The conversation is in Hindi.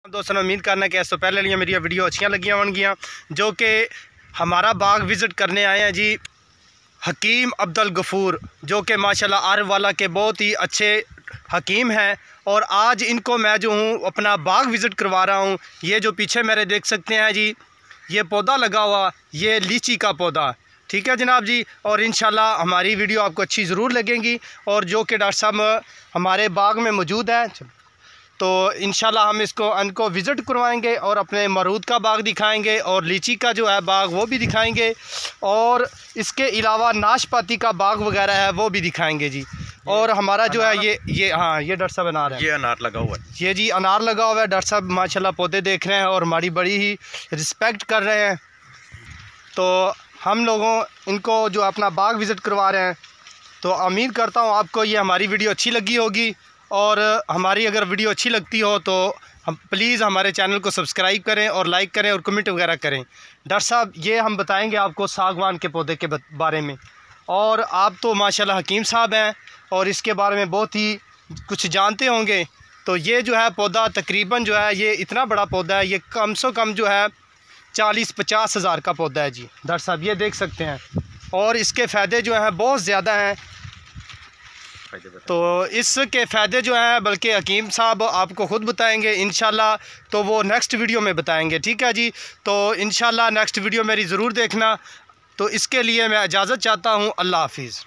दोस्तों उम्मीद करना कि इससे पहले लिए मेरी वीडियो अच्छी लगी होंगियाँ जो कि हमारा बाग विज़िट करने आए हैं जी हकीम अब्दुल गफूर, जो कि माशाल्लाह आर वाला के बहुत ही अच्छे हकीम हैं। और आज इनको मैं जो हूँ अपना बाग विज़िट करवा रहा हूँ। ये जो पीछे मेरे देख सकते हैं जी, ये पौधा लगा हुआ, ये लीची का पौधा, ठीक है जनाब जी। और इंशाल्लाह हमारी वीडियो आपको अच्छी ज़रूर लगेगी। और जो कि डॉक्टर साहब हमारे बाग में मौजूद है, तो इंशाल्लाह हम इनको विज़िट करवाएंगे और अपने मरूद का बाग दिखाएंगे और लीची का जो है बाग वो भी दिखाएंगे। और इसके अलावा नाशपाती का बाग वगैरह है वो भी दिखाएंगे जी। और हमारा जो है ये हाँ, ये डॉक्टर साहब अनार है, ये अनार लगा हुआ है, ये जी अनार लगा हुआ है। डॉक्टर साहब माशाल्लाह पौधे देख रहे हैं और हमारी बड़ी ही रिस्पेक्ट कर रहे हैं। तो हम लोगों इनको जो अपना बाग विज़िट करवा रहे हैं, तो उम्मीद करता हूँ आपको ये हमारी वीडियो अच्छी लगी होगी। और हमारी अगर वीडियो अच्छी लगती हो तो हम प्लीज़ हमारे चैनल को सब्सक्राइब करें और लाइक करें और कमेंट वगैरह करें। डॉक्टर साहब ये हम बताएंगे आपको सागवान के पौधे के बारे में। और आप तो माशाल्लाह हकीम साहब हैं और इसके बारे में बहुत ही कुछ जानते होंगे। तो ये जो है पौधा तकरीबन जो है ये इतना बड़ा पौधा है, ये कम से कम जो है 40-50 हज़ार का पौधा है जी। डॉक्टर साहब ये देख सकते हैं और इसके फ़ायदे जो हैं बहुत ज़्यादा हैं। तो इसके फ़ायदे जो हैं बल्कि हकीम साहब आपको ख़ुद बताएंगे इंशाल्लाह, तो वो नेक्स्ट वीडियो में बताएंगे, ठीक है जी। तो इंशाल्लाह नेक्स्ट वीडियो मेरी ज़रूर देखना। तो इसके लिए मैं इजाज़त चाहता हूँ। अल्लाह हाफिज़।